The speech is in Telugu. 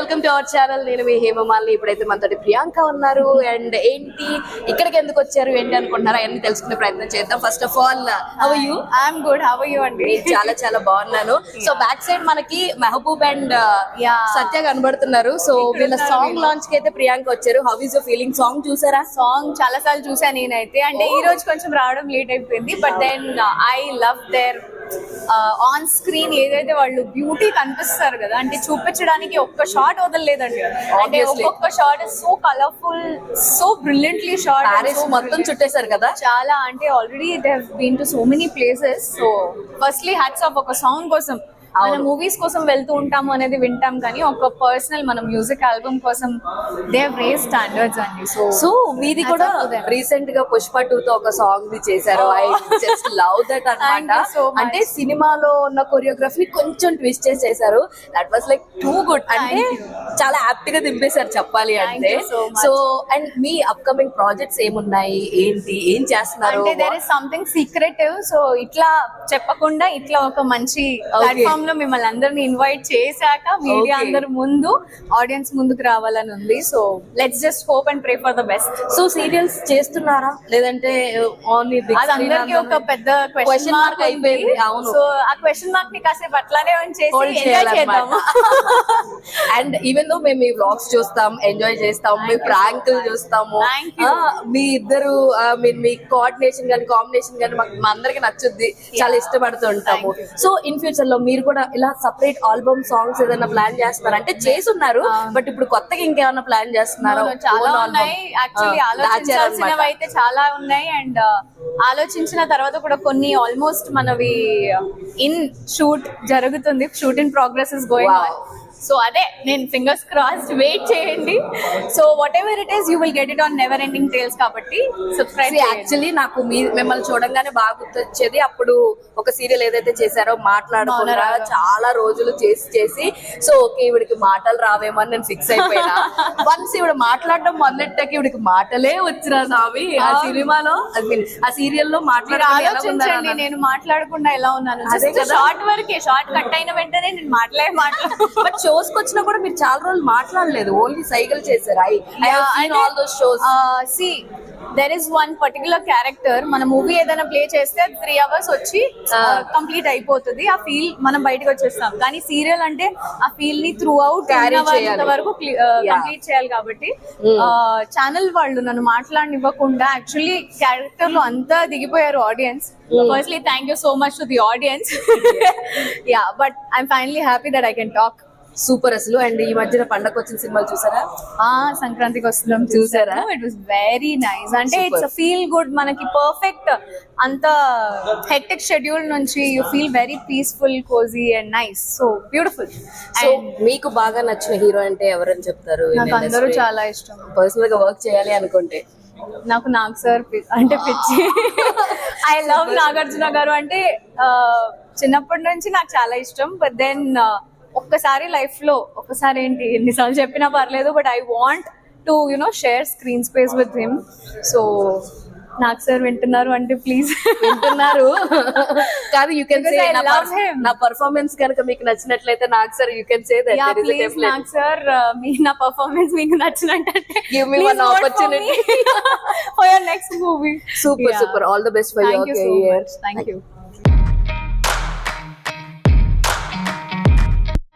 Welcome to our channel. నేను మీ హేమమాలిని. ఇప్పుడైతే మనతోటి ప్రియాంక ఉన్నారు. అండ్ ఏంటి ఇక్కడికి ఎందుకు వచ్చారు ఏంటి అనుకుంటున్నారా అన్ని తెలుసుకునే ప్రయత్నం చేద్దాం. First of all how are you? I'm good. How are you అండి? చాలా చాలా బాగున్నాను. సో బ్యాక్ సైడ్ మనకి మెహబూబ్ అండ్ సత్య కనబడుతున్నారు. సో వీళ్ళ సాంగ్ లాంచ్ కి అయితే ప్రియాంక వచ్చారు. How is your feeling? Song చూసారా? సాంగ్ చాలా సార్లు చూసాను నేనైతే. అంటే ఈ రోజు కొంచెం రావడం లేట్ అయిపోయింది. But then I love their on screen ఏదైతే వాళ్ళు బ్యూటీ కనిపిస్తారు కదా, అంటే చూపించడానికి ఒక్క షాట్ వదలలేదండి. అంటే ఒక్కొక్క shot so colourful, so brilliantly shot. Paris మొత్తం చుట్టేశారు కదా. చాలా అంటే already they have been to so many places. So firstly hats off ఒక సాంగ్ కోసం. మన మూవీస్ కోసం వెళ్తూ ఉంటాము అనేది వింటాం, కానీ ఒక పర్సనల్ మన మ్యూజిక్ ఆల్బమ్ కోసం దే హావ్ రేజ్ స్టాండర్డ్స్ అండి. సో మీది కూడా రీసెంట్ గా పుష్ప 2 తో ఒక సాంగ్ ది చేశారు. ఐ జస్ట్ లవ్ దట్ అన్నమాట. అంటే సినిమాలో ఉన్న కొరియోగ్రఫీ కొంచెం ట్విస్ట్ చేశారు. That was like too good. అంటే చాలా హ్యాపీ గా దింపేశారు చెప్పాలి అంటే. సో అండ్ మీ అప్కమింగ్ ప్రాజెక్ట్స్ ఏమున్నాయి, ఏంటి, ఏం చేస్తున్నారు? అంటే there is something secretive. So ఇట్లా చెప్పకుండా ఇట్లా ఒక మంచి ప్లాట్ఫామ్ లో మిమ్మల్ని అందరిని ఇన్వైట్ చేశాక మీడియా అందరి ముందు ఆడియన్స్ ముందుకు రావాలని ఉంది. So let's just hope and pray for the best. So serials చేస్తున్నారా లేదంటే ఓన్లీ అది అందరికి ఒక పెద్ద క్వశ్చన్ మార్క్ అయిపోయింది. అవును. సో ఆ క్వశ్చన్ మార్క్ ని కాసేపు అట్లానే ఉంచేసి ఎంజాయ్ చేద్దాము. అండ్ ఈవెన్ దో మేము మీ వ్లాగ్స్ చూస్తాం, ఎంజాయ్ చేస్తాం, మీ ప్రాంకులు చూస్తాము. మీ ఇద్దరు మీ కోఆర్డినేషన్ గానీ కాంబినేషన్ గానీ మా అందరికి నచ్చుద్ది, చాలా ఇష్టపడుతూ ఉంటాము. సో ఇన్ ఫ్యూచర్ లో మీరు కూడా ఇలా సపరేట్ ఆల్బమ్ సాంగ్స్ ఏదైనా ప్లాన్ చేస్తున్నారు? అంటే చేసున్నారు, బట్ ఇప్పుడు కొత్తగా ఇంకేమైనా ప్లాన్ చేస్తున్నారు? చాలా ఉన్నాయి యాక్చువల్లీ. ఆలోచించాల్సినవి అయితే చాలా ఉన్నాయి. అండ్ ఆలోచించిన తర్వాత కూడా కొన్ని ఆల్మోస్ట్ మనవి ఇన్ షూట్ జరుగుతుంది. Shoot in progress is going on. So అదే నేను ఫింగర్స్ క్రాస్డ్, వెయిట్ చేయండి. So what ever it is you will get it on never ending tales. కాబట్టి సబ్స్క్రైబ్. యాక్చువల్లీ నాకు మిమ్మల్ని చూడంగానే బాగా గుర్తొచ్చేది అప్పుడు ఒక సీరియల్ ఏదైతే చేశారో మాట్లాడకుండా చాలా రోజులు చేసి సో ఓకే ఈవిడికి మాటలు రావేమో అని నేను ఫిక్స్ అయిపోయినా. వన్స్ ఈవిడ మాట్లాడడం మొదలెట్టాక ఈవిడికి మాటలే వచ్చిరా నావి. ఆ సినిమాలో ఆ సీరియల్ లో ఆలోచించండి, నేను మాట్లాడకుండా ఎలా ఉన్నాను. షార్ట్ వరకే, షార్ట్ కట్ అయిన వెంటనే నేను మాట్లాడు. షోస్ వచ్చినా కూడా మీరు చాలా రోజులు మాట్లాడలేదు, ఓన్లీ సైకిల్ చేశారు. There is one particular character. మన మూవీ ఏదైనా ప్లే చేస్తే 3 hours వచ్చి కంప్లీట్ అయిపోతుంది. ఆ ఫీల్ మనం బయటకు వచ్చేస్తాం. కానీ సీరియల్ అంటే ఆ ఫీల్ ని త్రూ అవుట్ వరకు కంప్లీట్ చేయాలి. కాబట్టి ఛానల్ వాళ్ళు నన్ను మాట్లాడనివ్వకుండా యాక్చువల్లీ క్యారెక్టర్ లో అంతా దిగిపోయారు audience. Firstly thank you so much to the audience. Yeah, but I'm finally happy that I can talk. Super అసలు. అండ్ ఈ మధ్యన పండగ వచ్చిన సినిమాలు చూసారా? సంక్రాంతికి వస్తున్నాం చూసారా? It was very nice. అంటే ఇట్స్ ఫీల్ గుడ్. మనకి పర్ఫెక్ట్ అంత హెక్టిక్ షెడ్యూల్ నుంచి you feel very peaceful, cozy and nice. So beautiful. So మీకు బాగా నచ్చిన హీరో అంటే ఎవరని చెప్తారు? నాకు అందరూ చాలా ఇష్టం. పర్సనల్ గా వర్క్ చేయాలి అనుకుంటే నాకు నాగ్ సార్ అంటే పిచ్చి. ఐ లవ్ నాగార్జున గారు. అంటే చిన్నప్పటి నుంచి నాకు చాలా ఇష్టం. బట్ దెన్ ఒక్కసారి లైఫ్ లో ఒక్కసారి ఏంటి ఎన్నిసార్లు చెప్పినా పర్లేదు, but I want to share screen space with him. So Nag sir వింటున్నారు అంటే ప్లీజ్. వింటున్నారు కాదు, యూ కెన్ సే నా పర్ఫార్మెన్స్ కనుక మీకు నచ్చినట్లయితే Nag sir you can say that. Nag sir నా పర్ఫార్మెన్స్ మీకు నచ్చినట్టే give me one opportunity for your next movie. Super. All the best for your career. Thank you.